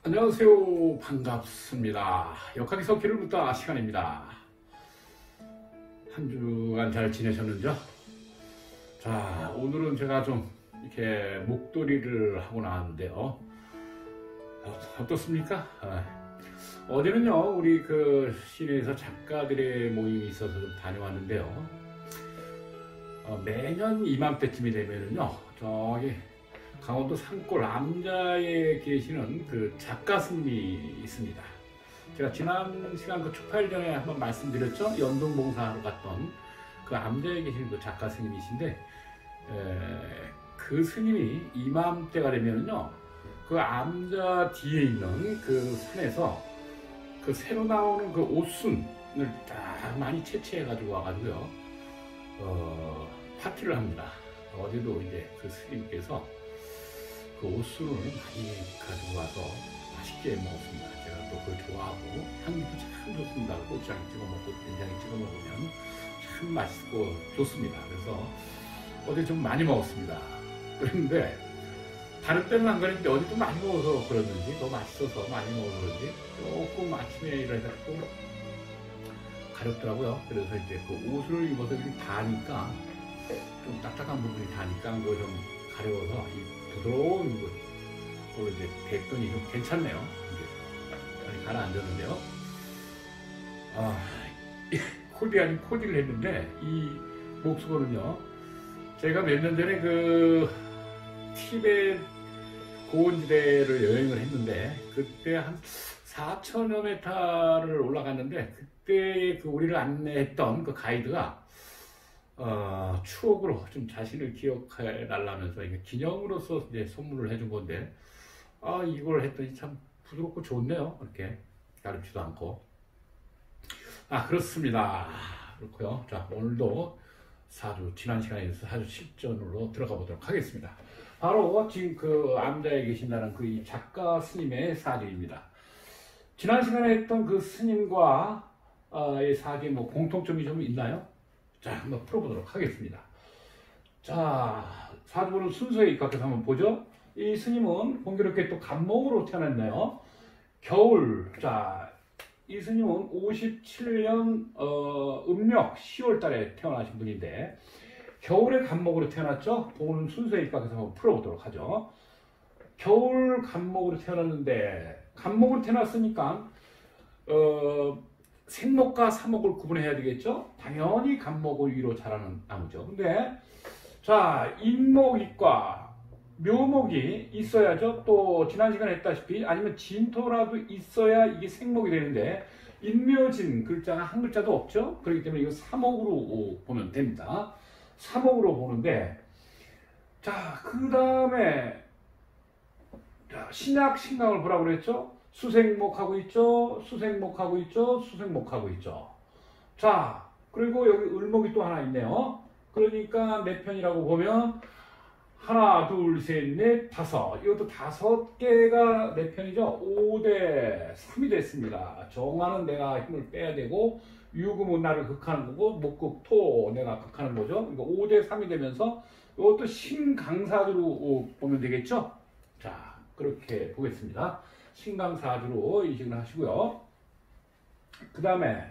안녕하세요. 반갑습니다. 역학에서 길을 묻다 시간입니다. 한 주간 잘 지내셨는지요? 자, 오늘은 제가 좀 이렇게 목도리를 하고 나왔는데요. 어떻습니까? 어제는요, 우리 그 시내에서 작가들의 모임이 있어서 좀 다녀왔는데요. 매년 이맘때쯤이 되면은요, 저기 강원도 산골 암자에 계시는 그 작가 스님이 있습니다. 제가 지난 시간 그 축파일 전에 한번 말씀드렸죠. 연동봉사하러 갔던 그 암자에 계시는 그 작가 스님이신데, 그 스님이 이맘때가 되면요, 그 암자 뒤에 있는 그 산에서 그 새로 나오는 그 옷순을 다 많이 채취해 가지고 와가지고요, 파티를 합니다. 어제도 이제 그 스님께서 그 옷순을 많이 가지고 와서 맛있게 먹었습니다. 제가 또 그걸 좋아하고 향기도 참 좋습니다. 고추장 찍어 먹고 된장에 찍어 먹으면 참 맛있고 좋습니다. 그래서 어제 좀 많이 먹었습니다. 그런데 다른 때는 안 그랬는데 어제 좀 많이 먹어서 그랬는지 더 맛있어서 많이 먹어서 그런지 조금 아침에 일어나서 가렵더라고요. 그래서 이제 그 옷을 입어서 좀 다니까 좀 딱딱한 부분이 다니까 그거 좀 가려워서 이 부드러운 그걸 이제 뱉더니 좀 괜찮네요. 이제 많이 가라앉았는데요. 코디 아닌 코디를 했는데 이 목수건은요, 제가 몇 년 전에 그 티베트 고원지대를 여행을 했는데 그때 한 4,000여 메타를 올라갔는데 그때 그 우리를 안내했던 그 가이드가 추억으로 좀 자신을 기억해 달라면서 이게 기념으로서 이제 선물을 해준 건데, 이걸 했더니 참 부드럽고 좋네요. 이렇게 가렵지도 않고. 그렇습니다. 그렇고요. 자, 오늘도 지난 시간에 사주 실전으로 들어가 보도록 하겠습니다. 바로 지금 그 암자에 계신다는 그 이 작가 스님의 사주입니다. 지난 시간에 했던 그 스님과 이 사주에 뭐 공통점이 좀 있나요? 자, 한번 풀어보도록 하겠습니다. 자, 사주보는 순서에 입각해서 한번 보죠. 이 스님은 공교롭게 또 간목으로 태어났네요. 겨울. 자, 이 스님은 57년 음력 10월 달에 태어나신 분인데 겨울에 간목으로 태어났죠. 보는 순서에 입각해서 한번 풀어보도록 하죠. 겨울 간목으로 태어났는데 간목으로 태어났으니까 생목과 사목을 구분해야 되겠죠? 당연히 간목을 위로 자라는 나무죠. 근데 자, 인목이과 묘목이 있어야죠. 또 지난 시간에 했다시피 아니면 진토라도 있어야 이게 생목이 되는데 인묘진 글자가 한 글자도 없죠. 그렇기 때문에 이거 사목으로 보면 됩니다. 사목으로 보는데, 자, 그 다음에 신약 신강을 보라고 그랬죠. 수생목하고 있죠. 수생목하고 있죠. 수생목하고 있죠. 자, 그리고 여기 을목이 또 하나 있네요. 그러니까 몇 편이라고 보면 하나, 둘, 셋, 넷, 다섯. 이것도 5개가 몇 편이죠. 5대 3이 됐습니다. 정화는 내가 힘을 빼야 되고 유금은 나를 극하는 거고 목극 토 내가 극하는 거죠. 그러니까 5대 3이 되면서 이것도 신강사주로 보면 되겠죠. 자, 그렇게 보겠습니다. 신강사주로 인식을 하시고요. 그 다음에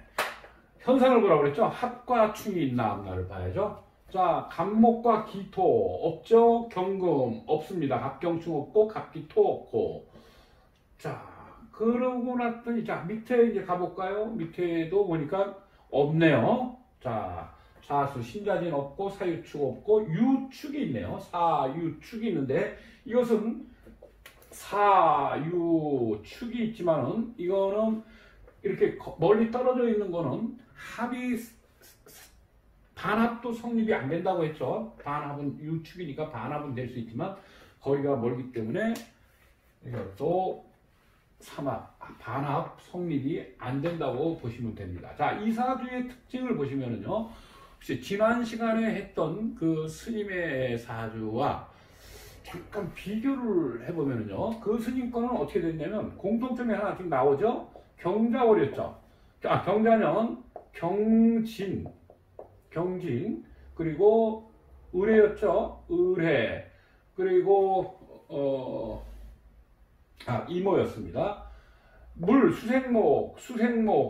현상을 보라고 그랬죠. 합과 충이 있나 없나를 봐야죠. 자, 간목과 기토 없죠. 경금 없습니다. 합경충 없고 갑기토 없고. 자, 그러고 났더니 자, 밑에 이제 가볼까요? 밑에도 보니까 없네요. 자, 사수 신자진 없고 사유축 없고 유축이 있네요. 사유축이 있는데 이것은 사유축이 있지만은 이거는 이렇게 멀리 떨어져 있는 거는 합이 반합도 성립이 안 된다고 했죠. 반합은 유축이니까 반합은 될 수 있지만 거리가 멀기 때문에 이것도 반합 성립이 안 된다고 보시면 됩니다. 자, 이 사주의 특징을 보시면은요, 혹시 지난 시간에 했던 그 스님의 사주와 잠깐 비교를 해보면요, 그 스님 거는 어떻게 됐냐면 공통점이 하나 좀 나오죠. 경자월이었죠. 자, 경자는 경진, 그리고 을해였죠. 을해, 그리고 이모였습니다. 물, 수생목,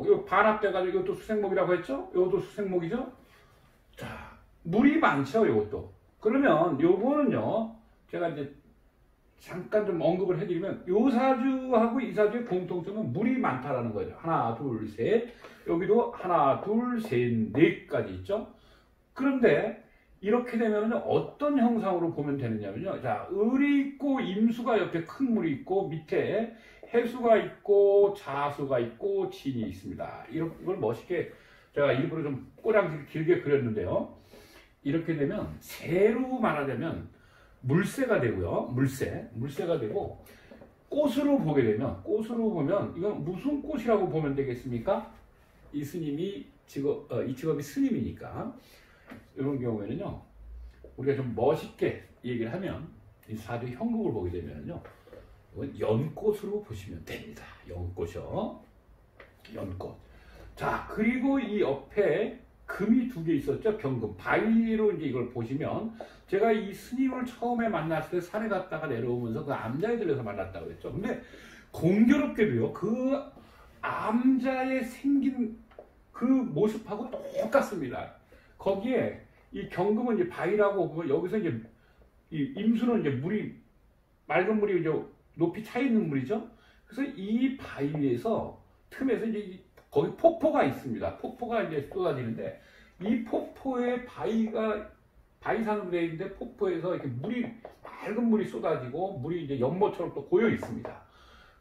이거 반합돼가지고 이것도 수생목이라고 했죠? 이것도 수생목이죠? 자, 물이 많죠, 이것도. 그러면 요거는요, 제가 이제 잠깐 좀 언급을 해드리면, 요 사주하고 이 사주의 공통점은 물이 많다라는 거죠. 하나, 둘, 셋. 여기도 하나, 둘, 셋, 넷까지 있죠? 그런데, 이렇게 되면 어떤 형상으로 보면 되느냐면요. 자, 을이 있고, 임수가 옆에 큰 물이 있고, 밑에 해수가 있고, 자수가 있고, 진이 있습니다. 이런 걸 멋있게 제가 일부러 좀 꼬량지를 길게 그렸는데요. 이렇게 되면, 새로 말하자면, 물새가 되고요. 물새가 되고, 꽃으로 보게 되면, 이건 무슨 꽃이라고 보면 되겠습니까? 이 스님이 이 직업이 스님이니까. 이런 경우에는요, 우리가 좀 멋있게 얘기를 하면, 이 사주 형국을 보게 되면요, 이건 연꽃으로 보시면 됩니다. 연꽃이요. 연꽃. 자, 그리고 이 옆에 금이 2개 있었죠. 경금. 바위로 이제 이걸 보시면, 제가 이 스님을 처음에 만났을 때 산에 갔다가 내려오면서 그 암자에 들려서 만났다고 그랬죠. 근데 공교롭게도요, 그 암자에 생긴 그 모습하고 똑같습니다. 거기에 이 경금은 이제 바위라고 보면, 여기서 이제 이 임수는 이제 맑은 물이 이제 높이 차 있는 물이죠. 그래서 이 바위에서 틈에서 이제 거기 폭포가 있습니다. 폭포가 이제 쏟아지는데, 이 폭포에 바위산으로 되어 있는데, 폭포에서 이렇게 맑은 물이 쏟아지고, 물이 이제 연못처럼 또 고여 있습니다.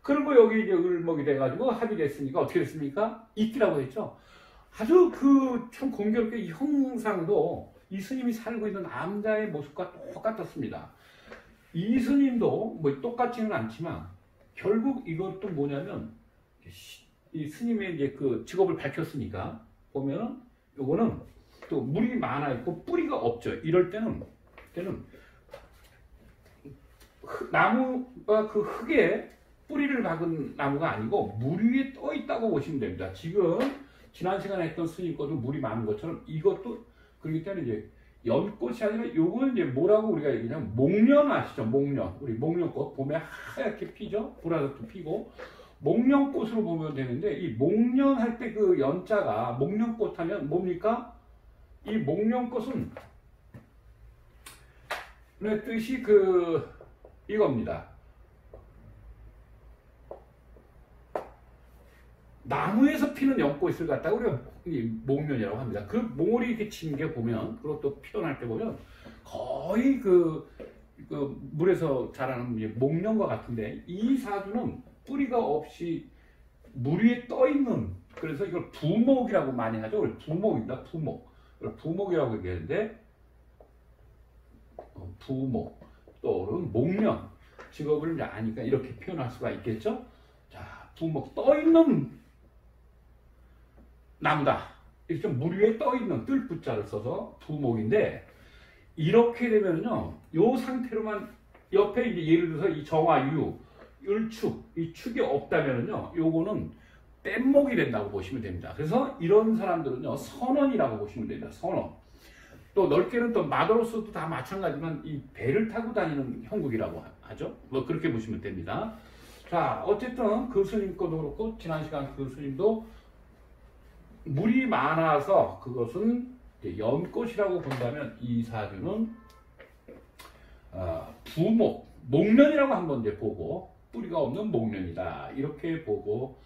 그리고 여기 이제 을목이 돼가지고 합이 됐으니까 어떻게 됐습니까? 이끼라고 했죠. 아주 참 공교롭게 이 형상도 이 스님이 살고 있는 암자의 모습과 똑같았습니다. 이 스님도 뭐 똑같지는 않지만, 결국 이것도 뭐냐면, 이 스님의 이제 그 직업을 밝혔으니까, 보면은, 요거는 또 물이 많아 있고 뿌리가 없죠. 이럴 때는 나무가 그 흙에 뿌리를 박은 나무가 아니고 물 위에 떠 있다고 보시면 됩니다. 지금 지난 시간에 했던 스님 것도 물이 많은 것처럼 이것도 그렇기 때문에 이제 연꽃이 아니라 요거는 이제 뭐라고 우리가 얘기하냐면 목련 아시죠? 목련. 우리 목련꽃 봄에 하얗게 피죠? 보라색도 피고. 목련꽃으로 보면 되는데, 이 목련 할 때 그 연자가 목련꽃 하면 뭡니까? 이 목련꽃은 내 뜻이 이겁니다. 나무에서 피는 연꽃을 갖다가 우리가 목련이라고 합니다. 그 몽골이 이렇게 친 게 보면, 그리고 또 피어날 때 보면 거의 그 물에서 자라는 목련과 같은데, 이 사주는 뿌리가 없이 물 위에 떠 있는, 그래서 이걸 부목이라고 많이 하죠. 부목입니다. 부목이라고 얘기하는데, 부목 또는 목련, 직업을 아니까 이렇게 표현할 수가 있겠죠. 자, 부목, 떠 있는 나무다. 이렇게 좀 물 위에 떠 있는 뜰부자를 써서 부목인데, 이렇게 되면요, 요 상태로만 옆에 이제 예를 들어서 이 정화유, 을축, 이 축이 없다면요, 요거는 뗏목이 된다고 보시면 됩니다. 그래서 이런 사람들은요, 선원이라고 보시면 됩니다. 선원. 또 넓게는 또 마도로서도 다 마찬가지지만 이 배를 타고 다니는 형국이라고 하죠. 뭐 그렇게 보시면 됩니다. 자, 어쨌든 그 스님 것도 그렇고, 지난 시간 그 스님도 물이 많아서 그것은 연꽃이라고 본다면, 이 사주는 부목, 목련이라고 한번 이제 보고, 뿌리가 없는 목련이다, 이렇게 보고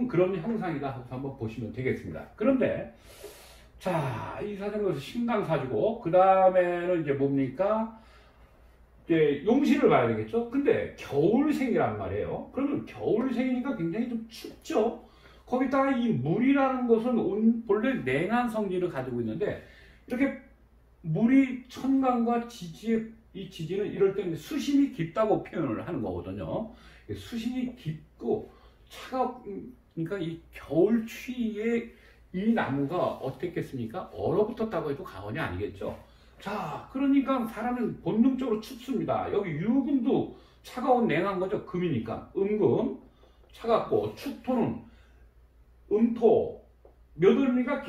그런 형상이다 하고 한번 보시면 되겠습니다. 그런데 자, 이 사주는 신강사주고, 그 다음에는 이제 뭡니까? 이제 용신을 봐야 되겠죠. 근데 겨울생이란 말이에요. 그러면 겨울생이니까 굉장히 좀 춥죠. 거기다가 이 물이라는 것은 본래 냉한 성질을 가지고 있는데, 이렇게 물이 천간과 이 지지는 이럴 때는 수심이 깊다고 표현을 하는 거거든요. 수심이 깊고 차가우니까 이 겨울 추위에 이 나무가 어떻겠습니까? 얼어붙었다고 해도 과언이 아니겠죠. 자, 그러니까 사람은 본능적으로 춥습니다. 여기 유금도 차가운 냉한 거죠. 금이니까. 음금 차갑고, 축토는 음토 몇 월입니까?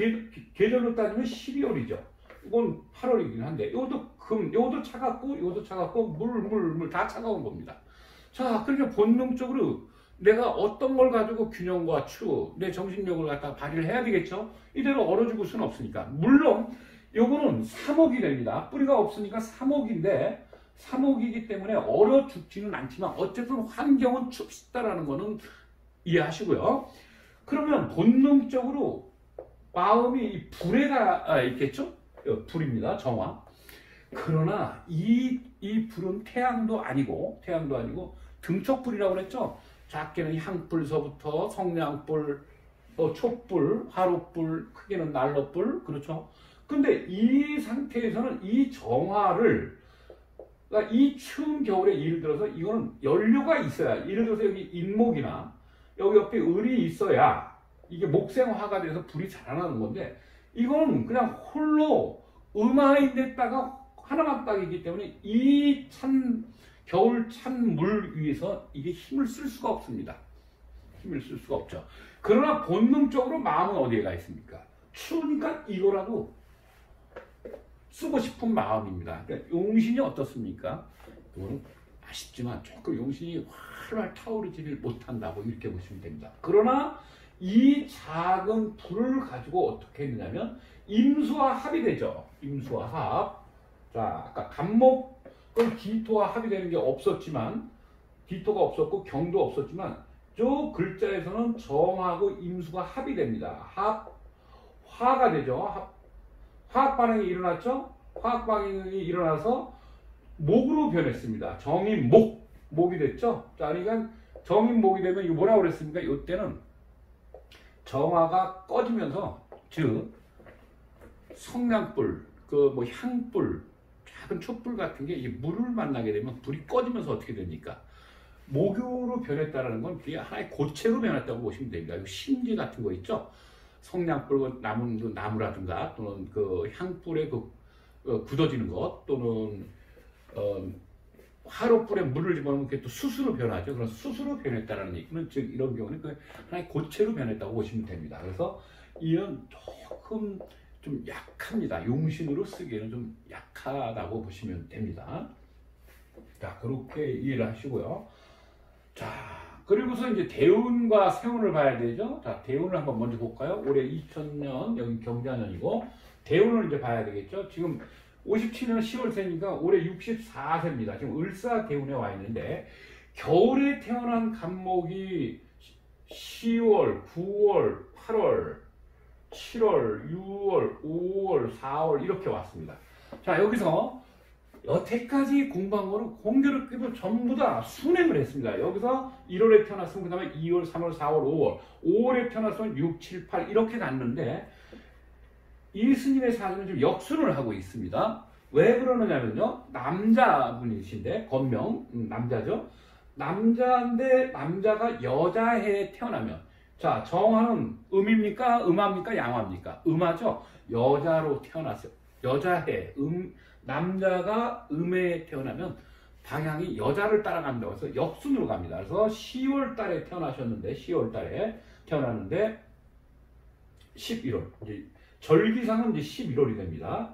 계절로 따지면 12월이죠. 이건 8월이긴 한데, 이것도 금, 이것도 차갑고 물 다 차가운 겁니다. 자, 그러니까 본능적으로 내가 어떤 걸 가지고 균형과 추, 내 정신력을 갖다 발휘를 해야 되겠죠? 이대로 얼어 죽을 수는 없으니까. 물론 요거는 3억이 됩니다. 뿌리가 없으니까 3억인데 3억이기 때문에 얼어 죽지는 않지만 어쨌든 환경은 춥다라는 거는 이해하시고요. 그러면 본능적으로 마음이 이 불에가 있겠죠? 불입니다. 정화. 그러나 이 불은 태양도 아니고 등척불이라고 그랬죠? 작게는 향불서부터 성냥불, 촛불, 화롯불, 크게는 난로불, 그렇죠? 근데 이 상태에서는 이 정화를, 그러니까 이 추운 겨울에 예를 들어서 이거는 연료가 있어야, 예를 들어서 여기 인목이나 여기 옆에 을이 있어야 이게 목생화가 돼서 불이 자라나는 건데, 이거는 그냥 홀로 음화인데다가 하나만 딱이기 때문에 이 겨울 찬 물 위에서 이게 힘을 쓸 수가 없습니다. 힘을 쓸 수가 없죠. 그러나 본능적으로 마음은 어디에 가 있습니까? 추우니까 이거라도 쓰고 싶은 마음입니다. 그러니까 용신이 어떻습니까? 이거는 아쉽지만 조금 용신이 활활 타오르지를 못한다고 이렇게 보시면 됩니다. 그러나 이 작은 불을 가지고 어떻게 했느냐면 임수와 합이 되죠. 임수와 합. 자, 아까 간목은 기토와 합이 되는 게 없었지만, 기토가 없었고 경도 없었지만 저 글자에서는 정하고 임수가 합이 됩니다. 화가 되죠. 화학 반응이 일어났죠. 화학 반응이 일어나서 목으로 변했습니다. 정인목이 됐죠. 자, 그러니까 정인목이 되면 이거 뭐라고 그랬습니까? 이때는 정화가 꺼지면서, 즉 성냥불, 향불, 작은 촛불 같은 게 이 물을 만나게 되면 불이 꺼지면서 어떻게 됩니까? 목유로 변했다는 건 그게 하나의 고체로 변했다고 보시면 됩니다. 신지 같은 거 있죠? 성냥불, 나무라든가 또는 향불에 굳어지는 것, 또는 화롯불에 물을 집어넣으면 그게 또 수수로 변하죠. 그래서 수수로 변했다는 얘기는, 즉 이런 경우는 하나의 고체로 변했다고 보시면 됩니다. 그래서 이는 조금 좀 약합니다. 용신으로 쓰기에는 좀 약하다고 보시면 됩니다. 자, 그렇게 이해를 하시고요. 자, 그리고서 이제 대운과 세운을 봐야 되죠. 자, 대운을 한번 먼저 볼까요? 올해 2000년, 여기 경자년이고, 대운을 이제 봐야 되겠죠. 지금 57년 10월세니까 올해 64세입니다. 지금 을사 대운에 와 있는데, 겨울에 태어난 간목이 10월, 9월, 8월, 7월, 6월, 5월, 4월 이렇게 왔습니다. 자, 여기서 여태까지 공부한 거는 공교롭게도 전부 다 순행을 했습니다. 여기서 1월에 태어났으면 그 다음에 2월, 3월, 4월, 5월, 5월에 태어났으면 6, 7, 8 이렇게 갔는데, 이 스님의 사주는 좀 역순을 하고 있습니다. 왜 그러느냐면요, 남자분이신데, 건명, 남자죠. 남자인데 남자가 여자해에 태어나면, 자, 정화는 음입니까? 음합니까? 양화입니까? 음하죠. 여자로 태어났어요. 여자해, 남자가 음해에 태어나면 방향이 여자를 따라간다고 해서 역순으로 갑니다. 그래서 10월 달에 태어나셨는데, 10월 달에 태어났는데 11월, 이제 절기상은 이제 11월이 됩니다.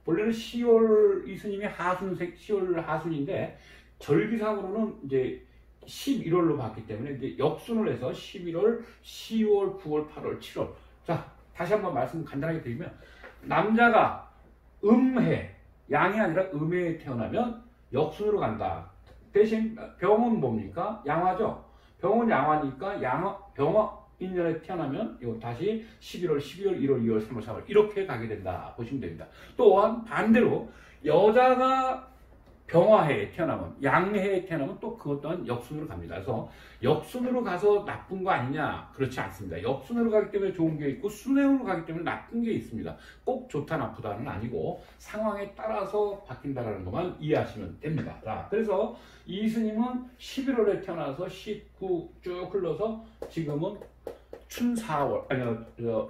원래는 10월, 이스님이 하순색 10월 하순인데 절기상으로는 이제 11월로 봤기 때문에 이제 역순을 해서 11월, 10월, 9월, 8월, 7월. 자, 다시 한번 말씀 간단하게 드리면, 남자가 음해, 양이 아니라 음해에 태어나면 역순으로 간다. 대신 병은 뭡니까? 양화죠. 병은 양화니까 병화 인연에 태어나면 이거 다시 11월, 12월, 1월, 2월, 3월, 4월 이렇게 가게 된다 보시면 됩니다. 또한 반대로 여자가 병화해에 태어나면, 양해에 태어나면 또 그것 또한 역순으로 갑니다. 그래서 역순으로 가서 나쁜 거 아니냐? 그렇지 않습니다. 역순으로 가기 때문에 좋은 게 있고 순행으로 가기 때문에 나쁜 게 있습니다. 꼭 좋다 나쁘다는 아니고 상황에 따라서 바뀐다는 것만 이해하시면 됩니다. 자, 그래서 이 스님은 11월에 태어나서 19 쭉 흘러서 지금은 춘 4월,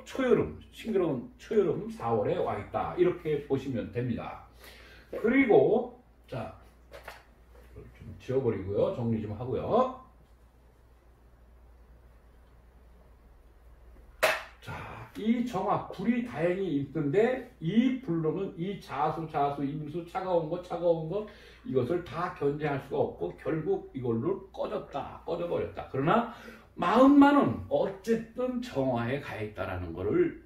초여름, 싱그러운 초여름 4월에 와 있다. 이렇게 보시면 됩니다. 그리고 자, 좀 지워버리고요. 정리 좀 하고요. 자, 이 정화, 불이 다행히 있는데 이 불로는 이 자수, 임수, 차가운 것 이것을 다 견제할 수가 없고 결국 이걸로 꺼져버렸다. 그러나 마음만은 어쨌든 정화에 가 있다라는 거를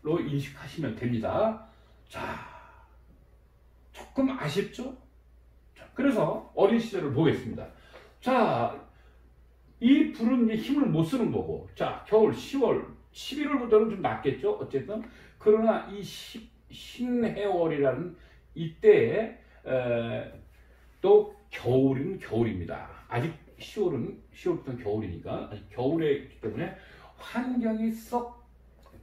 인식하시면 됩니다. 자, 조금 아쉽죠? 자, 그래서 어린 시절을 보겠습니다. 자, 이 불은 이제 힘을 못 쓰는 거고, 자, 겨울 10월, 11월부터는 좀 낫겠죠? 어쨌든. 그러나 이 신해월이라는 이때에, 또 겨울은 겨울입니다. 아직 10월부터는 겨울이니까, 아직 겨울에 있기 때문에 환경이 썩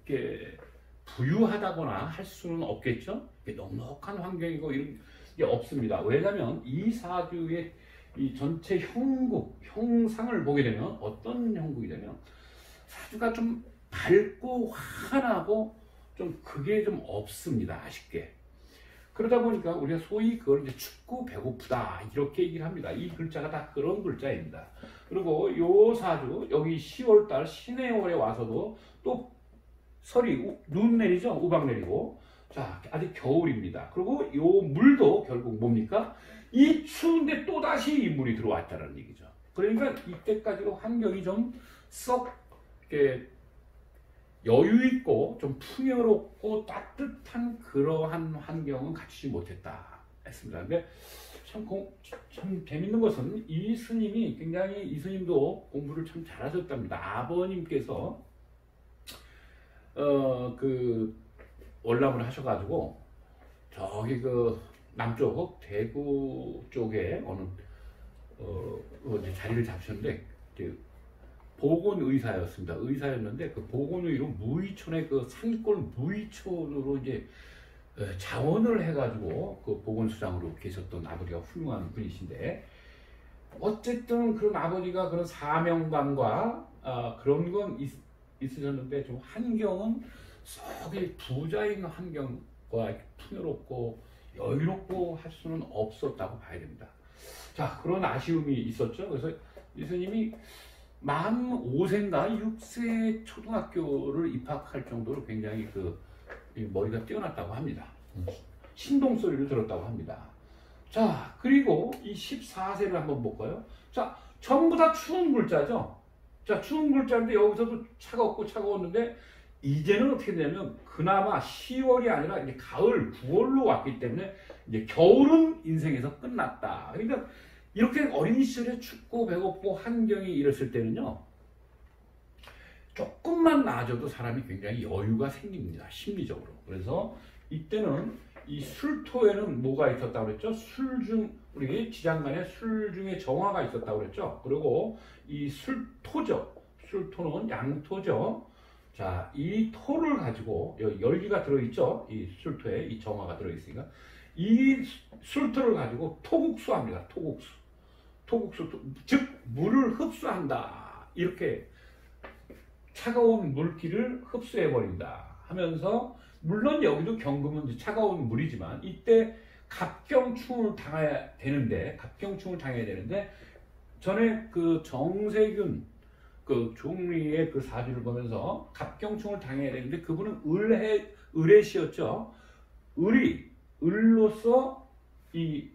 이렇게 부유하다거나 할 수는 없겠죠? 넉넉한 환경이고 이런 게 없습니다. 왜냐하면 이 사주의 이 전체 형상을 보게 되면 어떤 형국이 되면 사주가 좀 밝고 환하고 좀 그게 좀 없습니다. 아쉽게. 그러다 보니까 우리가 소위 그걸 이제 춥고 배고프다 이렇게 얘기를 합니다. 이 글자가 다 그런 글자입니다. 그리고 요 사주 여기 10월달 신해월에 와서도 또 설이 눈 내리죠. 우박 내리고. 자, 아직 겨울입니다. 그리고 요 물도 결국 뭡니까? 이 추운데 또다시 이 물이 들어왔다는 얘기죠. 그러니까 이때까지도 환경이 좀 썩 여유 있고 좀 풍요롭고 따뜻한 그러한 환경은 갖추지 못했다 했습니다. 근데 참 재밌는 것은 이 스님이 굉장히 이 스님도 공부를 참 잘하셨답니다. 아버님께서 그 월남을 하셔가지고 저기 그 남쪽 대구 쪽에 어느 이제 자리를 잡으셨는데 보건의사였습니다. 의사였는데 그 보건의로 무의촌의 그 산골 무의촌으로 이제 자원을 해가지고 그 보건수장으로 계셨던 아버지가 훌륭한 분이신데 어쨌든 그런 아버지가 그런 사명감과 그런 건 있으셨는데 좀 환경은 썩이 부자인 환경과 풍요롭고 여유롭고 할 수는 없었다고 봐야 됩니다. 자, 그런 아쉬움이 있었죠. 그래서 이 스님이 만 5세인가 6세 초등학교를 입학할 정도로 굉장히 머리가 뛰어났다고 합니다. 신동 소리를 들었다고 합니다. 자, 그리고 이 14세를 한번 볼까요? 자, 전부 다 추운 글자죠. 자, 추운 글자인데 여기서도 차가웠는데 이제는 어떻게 되냐면 그나마 10월이 아니라 이제 가을 9월로 왔기 때문에 이제 겨울은 인생에서 끝났다. 그러니까 이렇게 어린 시절에 춥고 배고프고 환경이 이랬을 때는요 조금만 나아져도 사람이 굉장히 여유가 생깁니다. 심리적으로. 그래서 이때는 이 술토에는 뭐가 있었다고 그랬죠? 우리 지장간에 술 중에 정화가 있었다고 그랬죠? 그리고 이 술토죠. 술토는 양토죠. 자, 이 토를 가지고 여기 열기가 들어있죠. 이 술토에 이 정화가 들어있으니까 이 술토를 가지고 토국수합니다. 토국수, 즉 물을 흡수한다. 이렇게 차가운 물기를 흡수해버린다 하면서 물론 여기도 경금은 차가운 물이지만 이때 갑경충을 당해야 되는데 전에 그 정세균 그 종리의 그 사주를 보면서 갑경충을 당해야 되는데 그분은 을해시였죠. 을로서 이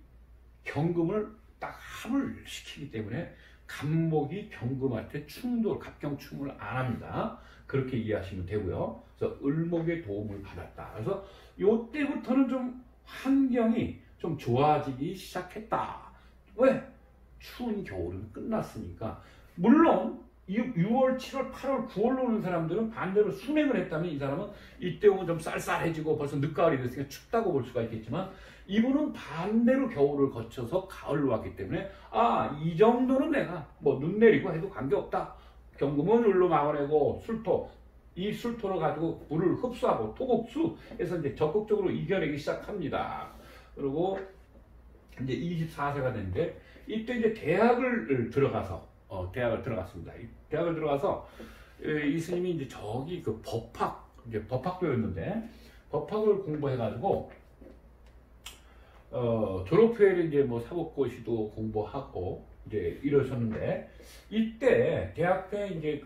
경금을 딱 합을 시키기 때문에 간목이 경금한테 갑경충을 안 합니다. 그렇게 이해하시면 되고요. 그래서 을목의 도움을 받았다. 그래서 요때부터는 좀 환경이 좀 좋아지기 시작했다. 왜? 추운 겨울은 끝났으니까. 물론 6월, 7월, 8월, 9월로 오는 사람들은 반대로 순행을 했다면 이 사람은 이때 오면 좀 쌀쌀해지고 벌써 늦가을이 됐으니까 춥다고 볼 수가 있겠지만 이분은 반대로 겨울을 거쳐서 가을로 왔기 때문에 이 정도는 내가 뭐 눈 내리고 해도 관계없다. 경금은 을로 막아내고 이 술토를 가지고 물을 흡수하고 토국수에서 이제 적극적으로 이겨내기 시작합니다. 그리고 이제 24세가 됐는데 이때 이제 대학을 들어갔습니다. 대학을 들어가서 이 스님이 이제 저기 그 법학부였는데 법학을 공부해가지고 졸업회를 이제 뭐 사법고시도 공부하고 이제 이러셨는데 이때 대학 때 이제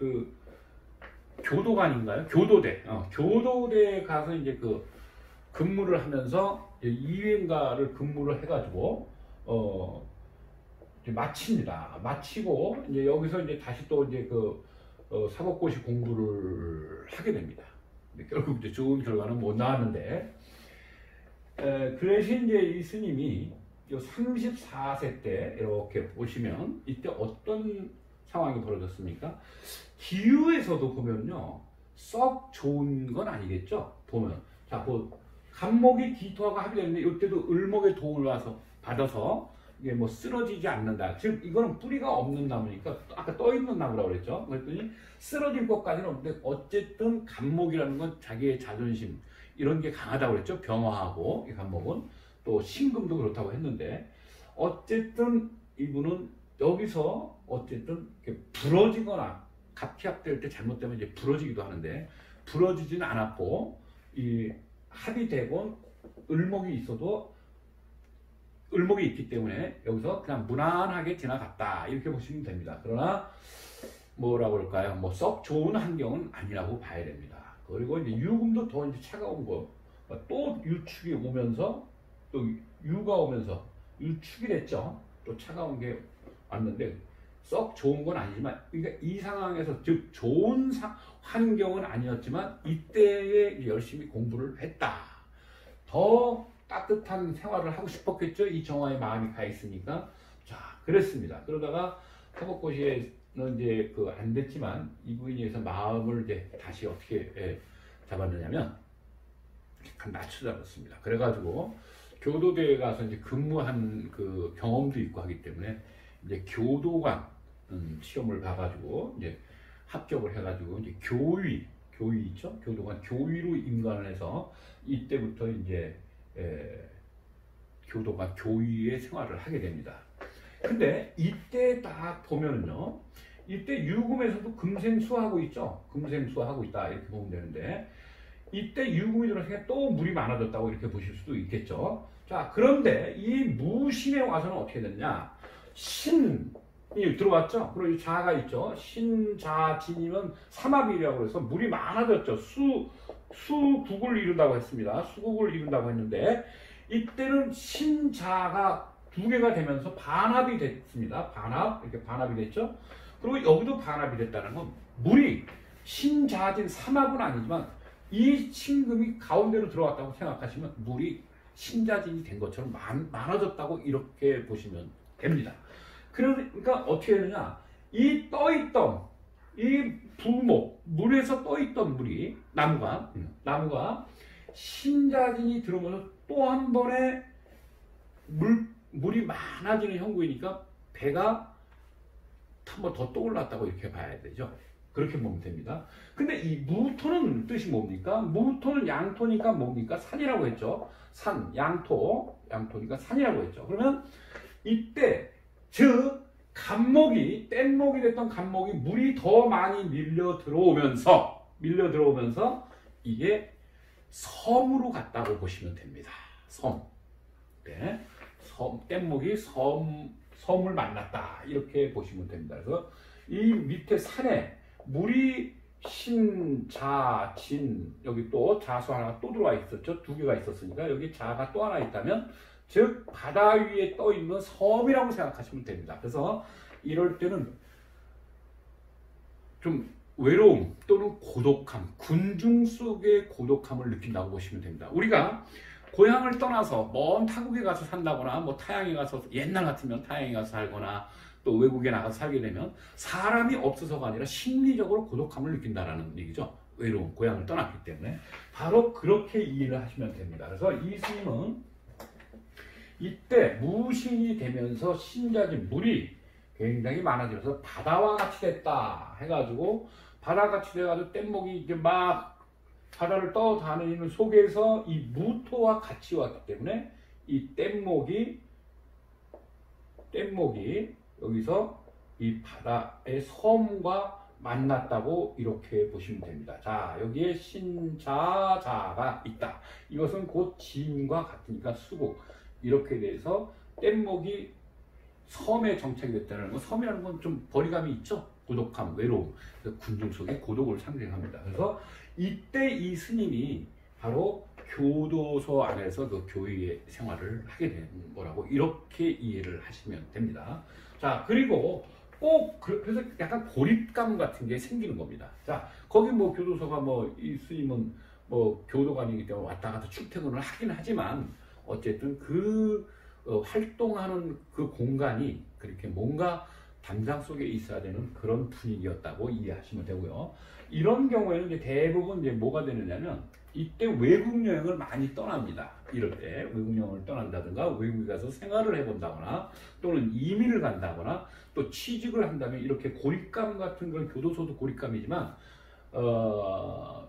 교도관인가요? 교도대. 교도대에 가서 이제 그 근무를 하면서 2회인가를 근무를 해가지고 이제 마칩니다. 마치고 이제 여기서 이제 다시 또 이제 그 사법고시 공부를 하게 됩니다. 결국 이제 좋은 결과는 못 나왔는데, 그 대신 이제 이 스님이 34세 때 이렇게 보시면 이때 어떤 상황이 벌어졌습니까? 기후에서도 보면요, 썩 좋은 건 아니겠죠. 보면 자, 뭐 간목이 기토하고 합의되는데 이때도 을목의 도움을 받아서 이게 뭐 쓰러지지 않는다. 즉 이거는 뿌리가 없는 나무니까 아까 떠 있는 나무라고 그랬죠. 그랬더니 쓰러질 것까지는 없는데 어쨌든 간목이라는 건 자기의 자존심 이런 게 강하다고 그랬죠. 병화하고 이 간목은 또 신금도 그렇다고 했는데 어쨌든 이분은 여기서 어쨌든 이렇게 부러지거나 갑기합될 때 잘못되면 이제 부러지기도 하는데 부러지지는 않았고 이 합의되고 을목이 있어도 을목이 있기 때문에 여기서 그냥 무난하게 지나갔다 이렇게 보시면 됩니다. 그러나 뭐라고 그럴까요? 뭐 썩 좋은 환경은 아니라고 봐야 됩니다. 그리고 이제 유금도 더 이제 차가운 거, 또 유축이 오면서 또 유가 오면서 유축이 됐죠. 또 차가운 게 왔는데 썩 좋은 건 아니지만 그러니까 이 상황에서 즉 좋은 환경은 아니었지만 이때에 열심히 공부를 했다. 더 따뜻한 생활을 하고 싶었겠죠. 이 정화의 마음이 가 있으니까. 자, 그랬습니다. 그러다가 사법고시에는 이제 그 안 됐지만 이 부인에서 마음을 이제 다시 어떻게 잡았느냐면 약간 낮춰 잡았습니다. 그래가지고 교도대에 가서 이제 근무한 그 경험도 있고 하기 때문에 이제 교도관 시험을 봐가지고 이제 합격을 해가지고 이제 교위 있죠. 교도관 교위로 임관을 해서 이때부터 이제 교도관 교위의 생활을 하게 됩니다. 근데 이때 딱 보면은요, 이때 유금에서도 금생수하고 있죠. 금생수하고 있다 이렇게 보면 되는데 이때 유금이 들어서니까 또 물이 많아졌다고 이렇게 보실 수도 있겠죠. 자, 그런데 이 무신에 와서는 어떻게 됐냐? 신이 들어왔죠. 그리고 자가 있죠. 신자진이면 삼합이라고 해서 물이 많아졌죠. 수국을 이룬다고 했습니다. 수국을 이룬다고 했는데 이때는 신자가 두 개가 되면서 반합이 됐습니다. 이렇게 반합이 됐죠. 그리고 여기도 반합이 됐다는 건 물이 신자진 삼합은 아니지만 이 신금이 가운데로 들어왔다고 생각하시면 물이 신자진이 된 것처럼 많아졌다고 이렇게 보시면 됩니다. 그러니까 어떻게 되느냐, 이 떠있던 이 부목 물에서 떠있던 물이 나무가 신자진이 들어오면서 또 한 번에 물이 많아지는 형국이니까 배가 한 번 더 떠올랐다고 이렇게 봐야 되죠. 그렇게 보면 됩니다. 근데 이 무토는 뜻이 뭡니까? 무토는 양토니까 뭡니까? 산이라고 했죠. 산, 양토니까 산이라고 했죠. 그러면 이때 즉 뗏목이 됐던 뗏목이 물이 더 많이 밀려 들어오면서 이게 섬으로 갔다고 보시면 됩니다. 섬. 네. 뗏목이 섬을 만났다 이렇게 보시면 됩니다. 그래서 이 밑에 산에 물이 신, 자, 진, 여기 또 자수 하나가 또 들어와 있었죠. 두 개가 있었으니까 여기 자가 또 하나 있다면 즉 바다 위에 떠 있는 섬이라고 생각하시면 됩니다. 그래서 이럴 때는 좀 외로움 또는 고독함, 군중 속의 고독함을 느낀다고 보시면 됩니다. 우리가 고향을 떠나서 먼 타국에 가서 산다거나 뭐 타양에 가서 옛날 같으면 타양에 가서 살거나 또 외국에 나가서 살게 되면 사람이 없어서가 아니라 심리적으로 고독함을 느낀다라는 얘기죠. 외로움, 고향을 떠났기 때문에 바로 그렇게 이해를 하시면 됩니다. 그래서 이 스님은 이때 무신이 되면서 신자진 물이 굉장히 많아지면서 바다와 같이 됐다 해가지고 바다같이 돼가지고 뗏목이 이제 막 바다를 떠다니는 속에서 이 무토와 같이 왔기 때문에 이 뗏목이 여기서 이 바다의 섬과 만났다고 이렇게 보시면 됩니다. 자, 여기에 신자자가 있다. 이것은 곧 진과 같으니까 수국. 이렇게 돼서 뗏목이 섬에 정착이 됐다는 건, 섬이라는 건 좀 거리감이 있죠. 고독함, 외로움, 군중 속의 고독을 상징합니다. 그래서 이때 이 스님이 바로 교도소 안에서 그 교회 생활을 하게 된 거라고 이렇게 이해를 하시면 됩니다. 자, 그리고 꼭 그래서 약간 고립감 같은 게 생기는 겁니다. 자, 거기 뭐 교도소가 뭐 이 스님은 뭐 교도관이기 때문에 왔다 갔다 출퇴근을 하긴 하지만 어쨌든 그 활동하는 그 공간이 그렇게 뭔가 담장 속에 있어야 되는 그런 분위기였다고 이해하시면 되고요. 이런 경우에는 이제 대부분 이제 뭐가 되느냐면 이때 외국 여행을 많이 떠납니다. 이럴 때 외국 여행을 떠난다든가 외국에 가서 생활을 해본다거나 또는 이민을 간다거나 또 취직을 한다면 이렇게 고립감 같은 건 교도소도 고립감이지만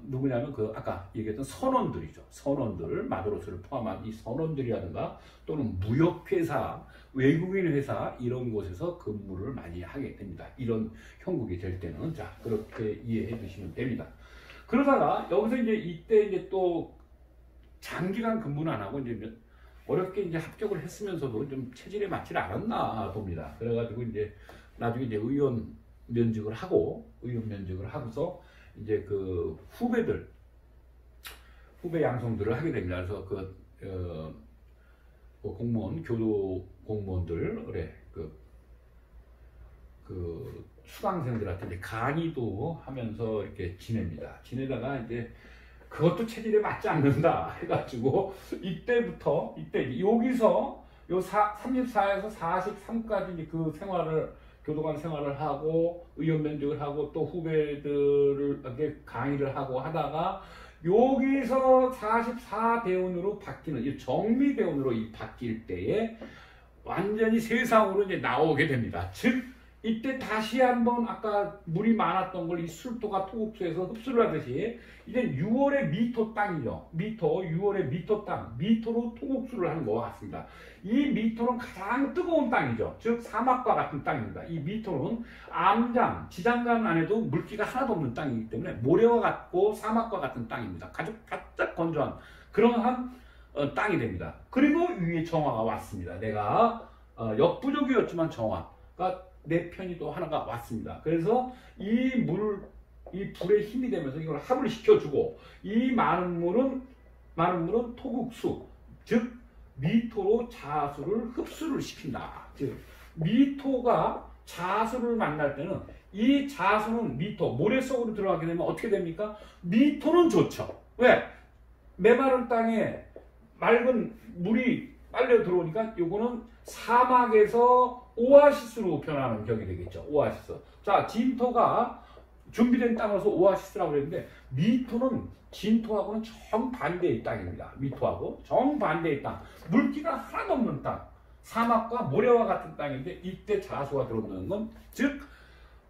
누구냐면 그 아까 얘기했던 선원들이죠. 선원들, 마도로스를 포함한 이 선원들이라든가 또는 무역회사, 외국인 회사 이런 곳에서 근무를 많이 하게 됩니다. 이런 형국이 될 때는 자 그렇게 이해해 주시면 됩니다. 그러다가 여기서 이제 이때 이제 또 장기간 근무는 안 하고 이제 어렵게 이제 합격을 했으면서도 좀 체질에 맞지 않았나 봅니다. 그래가지고 이제 나중에 이제 의원 면직을 하고서 이제 그 후배 양성들을 하게 됩니다. 그래서 그 공무원, 교도 공무원들, 그래, 그 수강생들한테 이제 강의도 하면서 이렇게 지냅니다. 지내다가 이제 그것도 체질에 맞지 않는다 해가지고 이때부터 여기서 요 34에서 43까지 이제 그 교도관 생활을 하고 의원 면직을 하고 또 후배들에게 강의를 하고 하다가 여기서 44대원으로 바뀌는 이 정미대원으로 바뀔 때에 완전히 세상으로 이제 나오게 됩니다. 즉 이때 다시 한번 아까 물이 많았던 걸 이 술토가 토국수에서 흡수를 하듯이 이제 6월의 미토 땅이죠. 6월의 미토 땅, 미토로 토국수를 하는 것 같습니다. 이 미토는 가장 뜨거운 땅이죠. 즉 사막과 같은 땅입니다. 이 미토는 암장, 지장간 안에도 물기가 하나도 없는 땅이기 때문에 모래와 같고 사막과 같은 땅입니다. 가장 건조한 그러한 땅이 됩니다. 그리고 위에 정화가 왔습니다. 내가 역부족이었지만 정화가 내 편이 또 하나가 왔습니다. 그래서 이 불의 힘이 되면서 이걸 합을 시켜주고 이 많은 물은 토국수, 즉 미토로 자수를 흡수를 시킨다. 즉 미토가 자수를 만날 때는 이 자수는 미토, 모래 속으로 들어가게 되면 어떻게 됩니까? 미토는 좋죠. 왜? 메마른 땅에 맑은 물이 빨려 들어오니까 요거는 사막에서 오아시스로 변하는 격이 되겠죠. 오아시스. 자, 진토가 준비된 땅에서 오아시스라고 그랬는데 미토는 진토하고는 정반대의 땅입니다. 미토하고 정반대의 땅. 물기가 하나도 없는 땅. 사막과 모래와 같은 땅인데 이때 자수가 들어오는 건 즉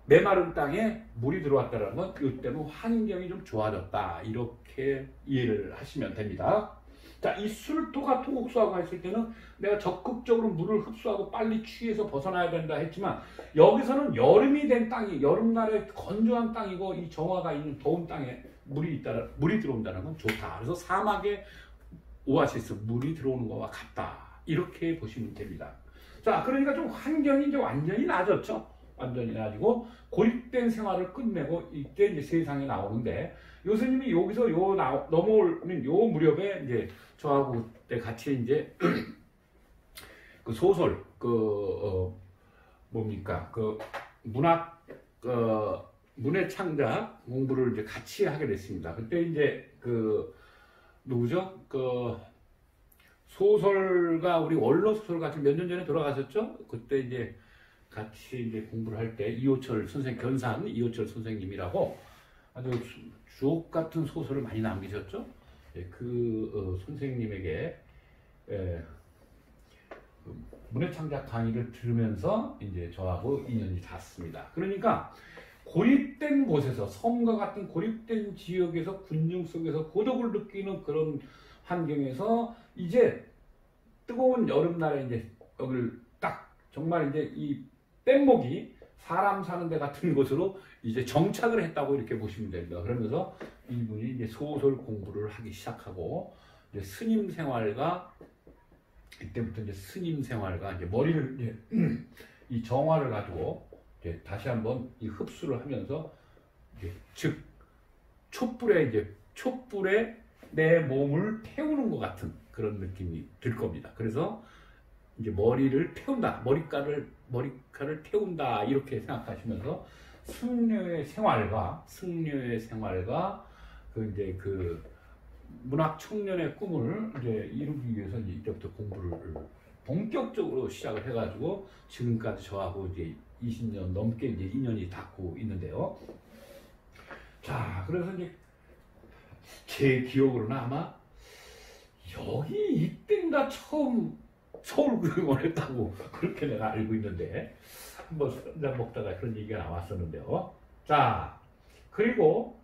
메마른 땅에 물이 들어왔다는 건 이때는 환경이 좀 좋아졌다. 이렇게 이해를 하시면 됩니다. 자, 이 술토가 토국수하고 했을 때는 내가 적극적으로 물을 흡수하고 빨리 취해서 벗어나야 된다 했지만 여기서는 여름이 된 땅이 여름날에 건조한 땅이고 이 정화가 있는 더운 땅에 물이 들어온다는 건 좋다. 그래서 사막에 오아시스 물이 들어오는 것과 같다. 이렇게 보시면 됩니다. 자, 그러니까 좀 환경이 이제 완전히 나아졌죠. 완전히 나아지고 고립된 생활을 끝내고 이때 이제 세상에 나오는데 요스님이 여기서 넘어오는 요 무렵에 이제 저하고 그때 같이 이제 그 소설 뭡니까 그 문해 창작 공부를 이제 같이 하게 됐습니다. 그때 이제 누구죠? 소설가 우리 원로 소설가 지금 몇 년 전에 돌아가셨죠? 그때 이제 같이 이제 공부를 할 때 이호철 선생 견산 이호철 선생님이라고 아주 주옥 같은 소설을 많이 남기셨죠. 선생님에게 문해창작 강의를 들으면서 이제 저하고 인연이 닿습니다. 그러니까 고립된 곳에서 섬과 같은 고립된 지역에서 군중 속에서 고독을 느끼는 그런 환경에서 이제 뜨거운 여름날에 이제 여기를 딱 정말 이제 이 뗏목이 사람 사는 데 같은 곳으로 이제 정착을 했다고 이렇게 보시면 됩니다. 그러면서 이분이 이제 소설 공부를 하기 시작하고 이제 스님 생활과 이때부터 이제 스님 생활과 이제 머리를 이제 이 정화를 가지고 이제 다시 한번 이 흡수를 하면서 이제 즉 촛불에 내 몸을 태우는 것 같은 그런 느낌이 들 겁니다. 그래서 이제 머리를 태운다, 머리카락을 태운다 이렇게 생각하시면서 승려의 생활과 그 이제 그 문학 청년의 꿈을 이제 이루기 위해서 이제 이때부터 공부를 본격적으로 시작을 해가지고 지금까지 저하고 이제 20년 넘게 이제 인연이 닿고 있는데요. 자, 그래서 이제 제 기억으로는 아마 여기 이때인가 처음 서울구경을 했다고 그렇게 내가 알고 있는데 한번 술한잔 먹다가 그런 얘기가 나왔었는데요. 자, 그리고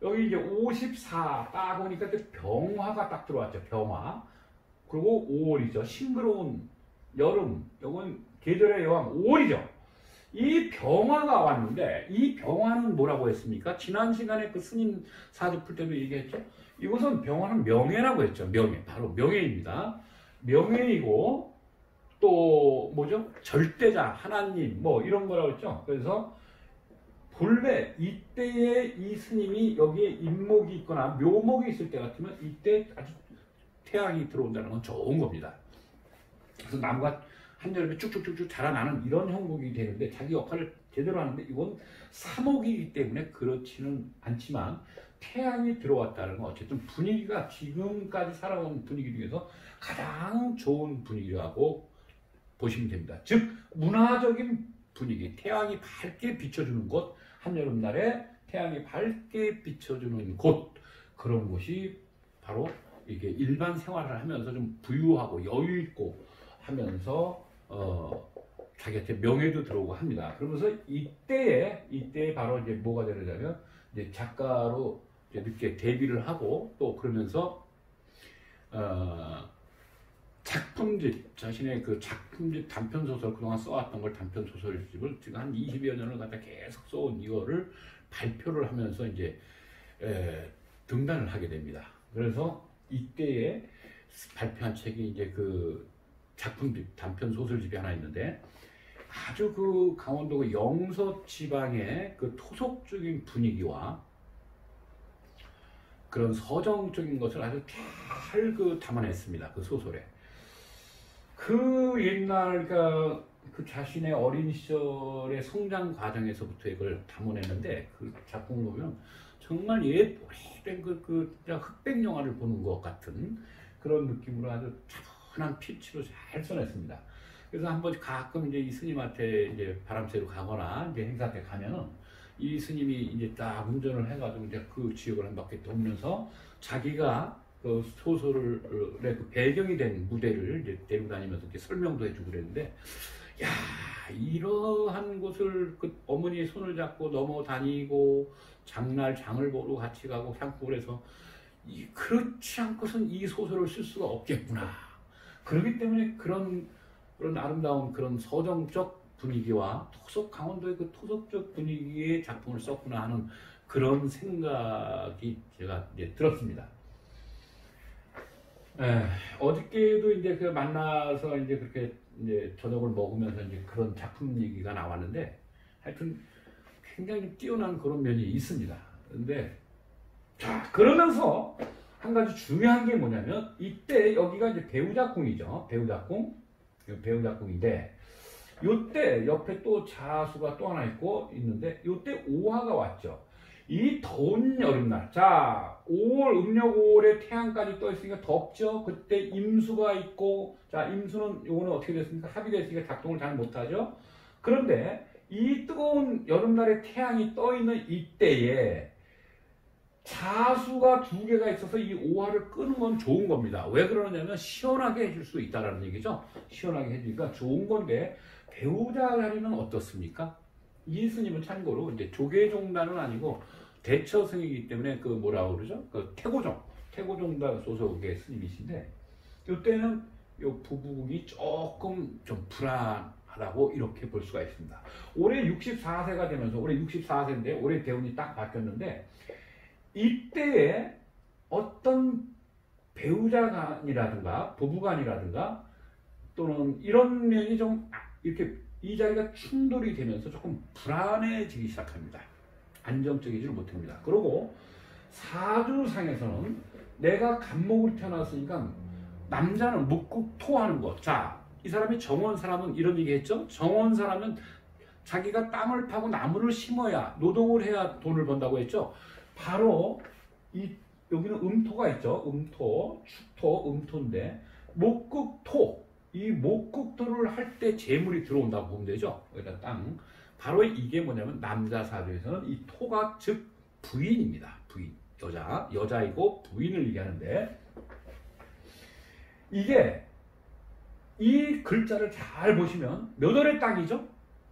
여기 이제 54 딱 보니까 병화가 딱 들어왔죠. 병화. 그리고 5월이죠. 싱그러운 여름. 이건 계절의 여왕 5월이죠. 이 병화가 왔는데 이 병화는 뭐라고 했습니까? 지난 시간에 그 스님 사주 풀 때도 얘기했죠. 이것은 병화는 명예라고 했죠. 명예. 바로 명예입니다. 명예이고 또 뭐죠? 절대자, 하나님 뭐 이런 거라고 했죠. 그래서 본래 이때에 이 스님이 여기에 인목이 있거나 묘목이 있을 때 같으면 이때 아주 태양이 들어온다는 건 좋은 겁니다. 그래서 나무가 한여름에 쭉쭉쭉쭉 자라나는 이런 형국이 되는데 자기 역할을 제대로 하는데 이건 사목이기 때문에 그렇지는 않지만 태양이 들어왔다는 건 어쨌든 분위기가 지금까지 살아온 분위기 중에서 가장 좋은 분위기라고 보시면 됩니다. 즉 문화적인 분위기, 태양이 밝게 비춰주는 곳, 한여름날에 태양이 밝게 비춰주는 곳, 그런 곳이 바로 이게 일반 생활을 하면서 좀 부유하고 여유있고 하면서 자기한테 명예도 들어오고 합니다. 그러면서 이때에 바로 이제 뭐가 되느냐면 이제 작가로 이제 늦게 데뷔를 하고 또 그러면서 작품집, 자신의 그 작품집 단편소설 그동안 써왔던 걸 단편소설집을 지금 한 20여 년을 갖다 계속 써온 이거를 발표를 하면서 이제 등단을 하게 됩니다. 그래서 이때에 발표한 책이 이제 그 작품집, 단편소설집이 하나 있는데 아주 그 강원도 그 영서 지방의 그 토속적인 분위기와 그런 서정적인 것을 아주 잘 그 담아냈습니다. 그 소설에. 그 옛날 그 자신의 어린 시절의 성장 과정에서부터 이걸 담아냈는데 그 작품을 보면 정말 오래된 그 흑백 영화를 보는 것 같은 그런 느낌으로 아주 차분한 피치로 잘 써냈습니다. 그래서 한번 가끔 이제 이 스님한테 이제 바람 쐬러 가거나 이제 행사 때 가면은 이 스님이 이제 딱 운전을 해가지고 이제 그 지역을 한 바퀴 돌면서 자기가 그 소설의 그 배경이 된 무대를 이제 데리고 다니면서 이렇게 설명도 해주고 그랬는데, 야, 이러한 곳을 그 어머니의 손을 잡고 넘어다니고 장을 보러 같이 가고 상품을 해서 그렇지 않고선 이 소설을 쓸 수가 없겠구나. 그렇기 때문에 그런 아름다운 그런 서정적 분위기와 강원도의 그 토속적 분위기의 작품을 썼구나 하는 그런 생각이 제가 이제 들었습니다. 어저께도 이제 그 만나서 이제 그렇게 이제 저녁을 먹으면서 이제 그런 작품 얘기가 나왔는데 하여튼 굉장히 뛰어난 그런 면이 있습니다. 근데 자, 그러면서 한 가지 중요한 게 뭐냐면 이때 여기가 이제 배우작궁이죠. 배우작궁인데 요때 옆에 또 자수가 또 하나 있는데 요때 오화가 왔죠. 이 더운 여름날, 자 5월 음력 5월에 태양까지 떠 있으니까 덥죠. 그때 임수가 있고, 자 임수는 요거는 어떻게 됐습니까? 합의됐으니까 작동을 잘 못하죠. 그런데 이 뜨거운 여름날에 태양이 떠 있는 이때에 자수가 두 개가 있어서 이 오화를 끄는 건 좋은 겁니다. 왜 그러냐면 시원하게 해줄 수 있다는 얘기죠. 시원하게 해주니까 좋은 건데 배우자 자리는 어떻습니까? 이 스님은 참고로 이제 조계종단은 아니고 대처승이기 때문에 그 뭐라고 그러죠? 그 태고종단 소속의 스님이신데 이때는 요 부부궁이 조금 좀 불안하다고 이렇게 볼 수가 있습니다. 올해 64세가 되면서 올해 64세인데 올해 대운이 딱 바뀌었는데 이때에 어떤 배우자간이라든가 부부간이라든가 또는 이런 면이 좀 이렇게 이 자리가 충돌이 되면서 조금 불안해지기 시작합니다. 안정적이지를 못합니다. 그리고 사주상에서는 내가 간목을 태어났으니까 남자는 묵국토하는 것. 자, 이 사람이 정원 사람은 이런 얘기 했죠. 정원 사람은 자기가 땅을 파고 나무를 심어야 노동을 해야 돈을 번다고 했죠. 바로 여기는 음토가 있죠. 음토, 축토, 음토인데 목국토. 이 목국토를 할 때 재물이 들어온다고 보면 되죠. 여기다 땅. 바로 이게 뭐냐면 남자 사주에서는 이 토가 즉 부인입니다. 부인. 여자이고 부인을 얘기하는데 이게 이 글자를 잘 보시면 몇 월의 땅이죠?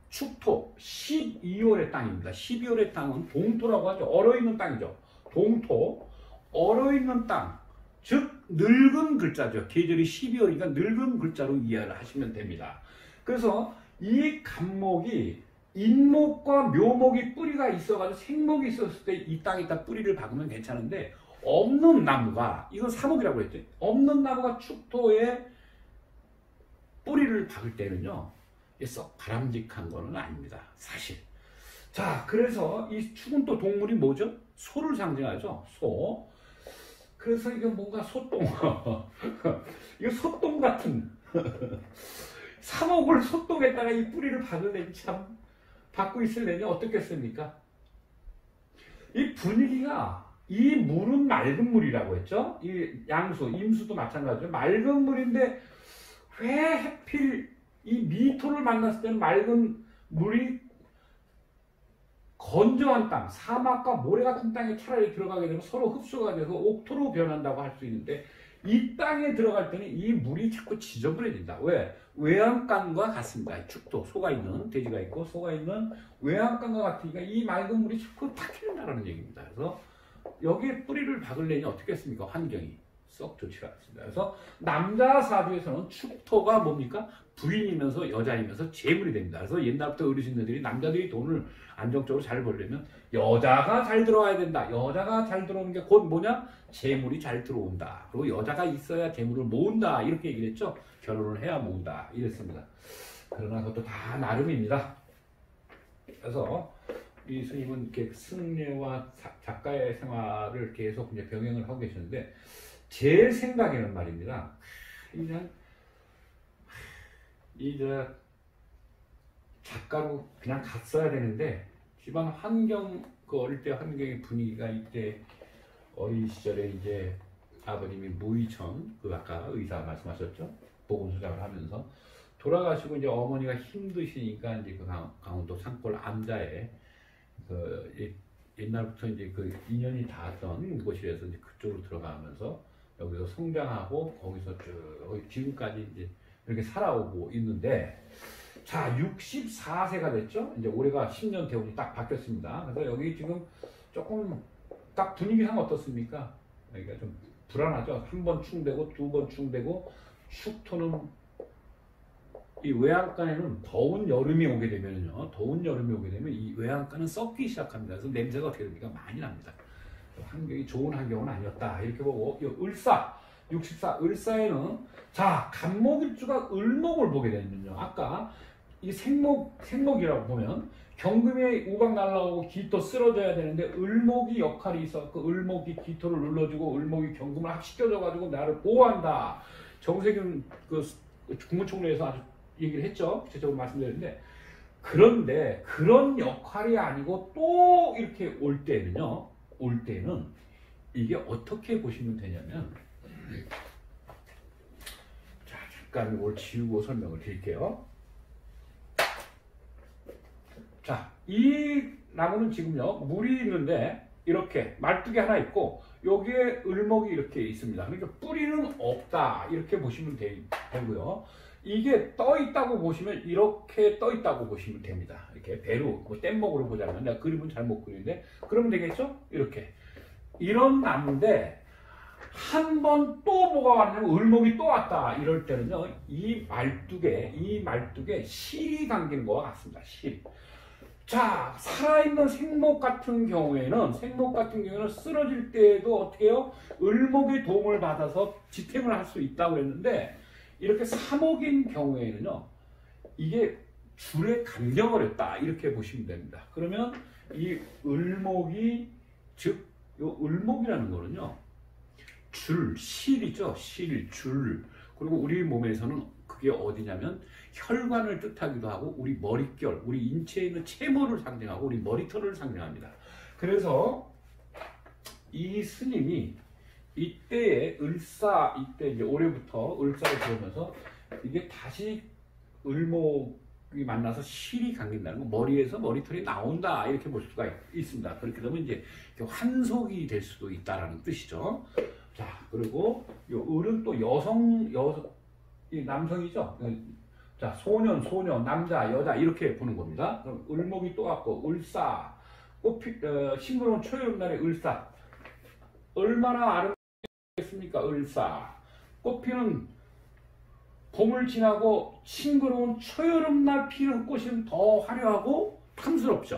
축토 12월의 땅입니다. 12월의 땅은 동토라고 하죠. 얼어있는 땅이죠. 동토 얼어있는 땅, 즉 늙은 글자죠. 계절이 12월이니까 늙은 글자로 이해를 하시면 됩니다. 그래서 이 간목이 인목과 묘목이 뿌리가 있어가지고 생목이 있었을 때 이 땅에다 뿌리를 박으면 괜찮은데 없는 나무가, 이건 사목이라고 그랬죠. 없는 나무가 축토에 뿌리를 박을 때는요 썩 바람직한 거는 아닙니다. 사실. 자, 그래서 이 축은 또 동물이 뭐죠? 소를 상징하죠. 소. 그래서 이게 뭔가 소똥. 이거 소똥 같은. 사목을 소똥에다가 이 뿌리를 박으려니 참, 박고 있으려니 어떻겠습니까? 이 분위기가, 이 물은 맑은 물이라고 했죠? 이 양수, 임수도 마찬가지죠. 맑은 물인데 왜 하필 이 미토를 만났을 때는 맑은 물이 건조한 땅, 사막과 모래 같은 땅에 차라리 들어가게 되면 서로 흡수가 돼서 옥토로 변한다고 할 수 있는데 이 땅에 들어갈 때는 이 물이 자꾸 지저분해진다. 왜? 외양간과 같습니다. 축토, 소가 있는, 돼지가 있고 소가 있는 외양간과 같으니까 이 맑은 물이 자꾸 탁 튀는다는 얘기입니다. 그래서 여기에 뿌리를 박으려니 어떻겠습니까? 환경이 썩 좋지가 않습니다. 그래서 남자 사주에서는 축토가 뭡니까? 부인이면서 여자이면서 재물이 됩니다. 그래서 옛날부터 어르신들이 남자들이 돈을 안정적으로 잘 벌려면 여자가 잘 들어와야 된다. 여자가 잘 들어오는 게 곧 뭐냐? 재물이 잘 들어온다. 그리고 여자가 있어야 재물을 모은다. 이렇게 얘기를 했죠. 결혼을 해야 모은다. 이랬습니다. 그러나 그것도 다 나름입니다. 그래서 이 스님은 이렇게 승려와 작가의 생활을 계속 이제 병행을 하고 계시는데 제 생각에는 말입니다. 그냥 이제 작가로 그냥 갔어야 되는데 집안 환경, 그 어릴 때 환경의 분위기가 이때 어린 시절에 이제 아버님이 무의천, 그 아까 의사 말씀하셨죠? 보건소장을 하면서 돌아가시고 이제 어머니가 힘드시니까 이제 그 강원도 산골 암자에 그 옛날부터 이제 그 인연이 닿았던 곳이라서 이제 그쪽으로 들어가면서 여기서 성장하고 거기서 쭉 지금까지 이제 이렇게 살아오고 있는데 자 64세가 됐죠. 이제 올해가 10년 대운이 딱 바뀌었습니다. 그래서 여기 지금 조금 딱 분위기상 어떻습니까? 여기가 좀 불안하죠. 한 번 충되고 두 번 충되고 축토는 이 외양간에는 더운 여름이 오게 되면요. 더운 여름이 오게 되면 이 외양간은 썩기 시작합니다. 그래서 냄새가 어떻게 됩니까? 많이 납니다. 환경이 좋은 환경은 아니었다. 이렇게 보고 을사 64 을사에는 자 간목일주가 을목을 보게 되면요. 아까 이 생목이라고 보면 경금에 우박 날라오고 기토 쓰러져야 되는데 을목이 역할이 있어. 그 을목이 기토를 눌러주고 을목이 경금을 합시켜줘 가지고 나를 보호한다. 정세균 그 국무총리에서 아주 얘기를 했죠. 구체적으로 말씀드렸는데 그런데 그런 역할이 아니고 또 이렇게 올 때는요. 올 때는 이게 어떻게 보시면 되냐면 자 잠깐 이걸 지우고 설명을 드릴게요. 자, 이 나무는 지금요 물이 있는데 이렇게 말뚝이 하나 있고 여기에 을목이 이렇게 있습니다. 그러니까 뿌리는 없다 이렇게 보시면 되고요. 이게 떠 있다고 보시면 이렇게 떠 있다고 보시면 됩니다. 이렇게 배로 뭐 뗏목으로 보자면 내가 그림은 잘못 그리는데 그러면 되겠죠? 이렇게 이런 나무인데 한 번 또 뭐가 왔냐면 을목이 또 왔다 이럴 때는요 이 말뚝에 실이 감기는 것과 같습니다. 실. 자, 살아있는 생목 같은 경우에는 쓰러질 때에도 어떻게 해요? 을목의 도움을 받아서 지탱을 할 수 있다고 했는데 이렇게 3억인 경우에는요, 이게 줄에 감겨버렸다 이렇게 보시면 됩니다. 그러면 이 을목이, 즉 요 을목이라는 거는요, 줄, 실이죠. 실, 줄. 그리고 우리 몸에서는 그게 어디냐면 혈관을 뜻하기도 하고 우리 머릿결, 우리 인체에 있는 체모를 상징하고 우리 머리털을 상징합니다. 그래서 이 스님이 이때에 을사, 이때 이제 올해부터 을사를 들어오면서 이게 다시 을목이 만나서 실이 감긴다는 거, 머리에서 머리털이 나온다 이렇게 볼 수가 있습니다. 그렇게 되면 이제 환속이 될 수도 있다라는 뜻이죠. 자, 그리고 요 을은 또 이 남성이죠. 자, 소년, 남자, 여자 이렇게 보는 겁니다. 그럼 을목이 또 같고 을사, 싱그러운 초여름날의 을사, 얼마나 아름답겠습니까? 을사. 꽃피는 봄을 지나고 싱그러운 초여름날 피는 꽃은 더 화려하고 탐스럽죠.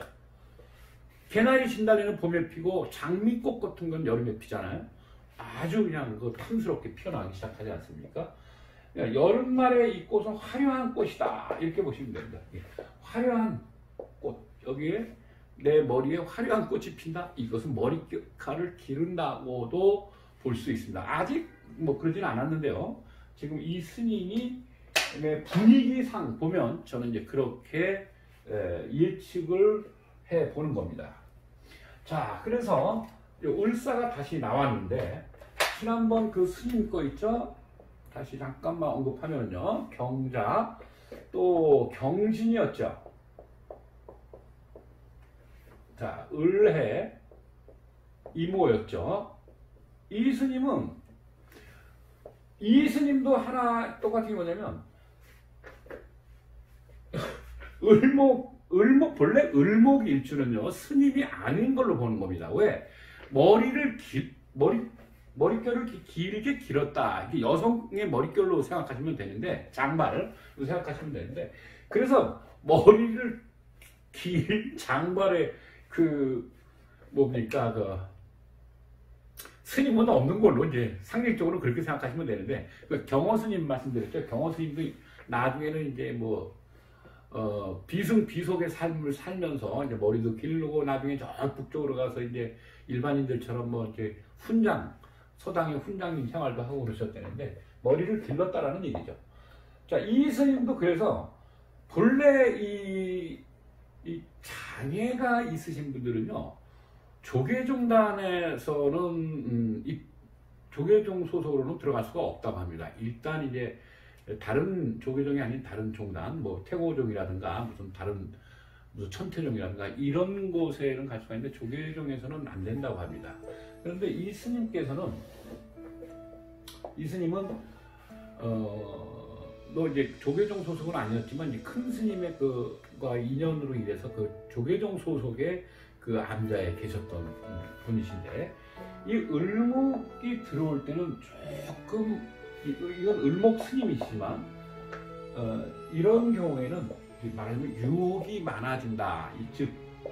개나리 진달래는 봄에 피고 장미꽃 같은 건 여름에 피잖아요. 아주 그냥 그 탐스럽게 피어나기 시작하지 않습니까? 여름날에 이 꽃은 화려한 꽃이다 이렇게 보시면 됩니다. 화려한 꽃, 여기에 내 머리에 화려한 꽃이 핀다. 이것은 머리카락을 기른다고도 볼 수 있습니다. 아직 뭐 그러진 않았는데요. 지금 이 스님이 분위기상 보면 저는 이제 그렇게 예측을 해 보는 겁니다. 자, 그래서 을사가 다시 나왔는데 지난번 그 스님 거 있죠? 다시 잠깐만 언급하면요. 경자, 또 경신이었죠. 자, 을해, 이모였죠. 이 스님도 하나 똑같은 게 뭐냐면 본래 을목 일주는요, 스님이 아닌 걸로 보는 겁니다. 왜? 머릿결을 길게 길었다. 이게 여성의 머릿결로 생각하시면 되는데, 장발로 생각하시면 되는데, 그래서 머리를 긴 장발에 스님은 없는 걸로 이제 상징적으로 그렇게 생각하시면 되는데, 그 경호 스님 말씀드렸죠. 경호 스님도 나중에는 이제 비승비속의 삶을 살면서 이제 머리도 기르고 나중에 저 북쪽으로 가서 이제 일반인들처럼 이제 서당의 훈장님 생활도 하고 그러셨다는데 머리를 길렀다라는 얘기죠. 자, 이 스님도 그래서 본래 이 장애가 있으신 분들은요, 조계종단에서는 조계종 소속으로는 들어갈 수가 없다고 합니다. 일단 이제 다른 조계종이 아닌 다른 종단, 태고종이라든가 무슨 천태종이라든가 이런 곳에는 갈 수가 있는데 조계종에서는 안 된다고 합니다. 그런데 이 스님은 이제 조계종 소속은 아니었지만 이제 큰 스님의 그과 인연으로 인해서 그 조계종 소속의 그 암자에 계셨던 분이신데, 이 을목이 들어올 때는 조금 이건 을목 스님이시지만 이런 경우에는 말하자면 유혹이 많아진다. 즉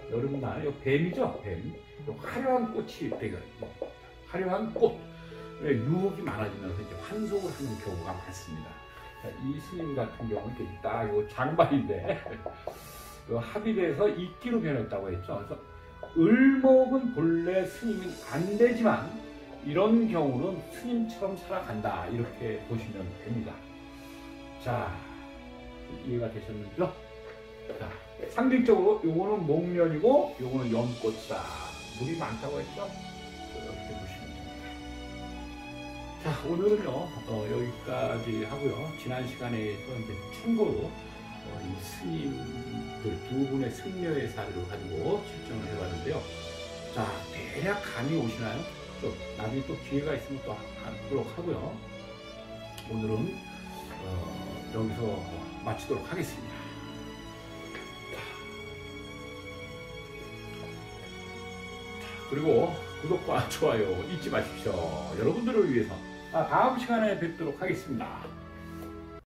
여름날 뱀이죠, 뱀. 화려한 꽃이 되게 화려한 꽃, 유혹이 많아지면서 이제 환속을 하는 경우가 많습니다. 이 스님 같은 경우는 이렇게 딱 장발인데 합의돼서 이끼로 변했다고 했죠. 그래서 을목은 본래 스님이 안 되지만 이런 경우는 스님처럼 살아간다 이렇게 보시면 됩니다. 자, 이해가 되셨는지요? 자, 상징적으로 요거는 목련이고 요거는 연꽃이다. 물이 많다고 했죠? 이렇게 보시면 됩니다. 자, 오늘은요 여기까지 하고요. 지난 시간에서 이제 참고로 이 스님들 두 분의 승려의 사례를 가지고 측정을 해봤는데요. 자, 대략 감이 오시나요? 또 나중에 또 기회가 있으면 또 하도록 하고요. 오늘은 여기서 마치도록 하겠습니다. 그리고 구독과 좋아요 잊지 마십시오. 여러분들을 위해서 다음 시간에 뵙도록 하겠습니다.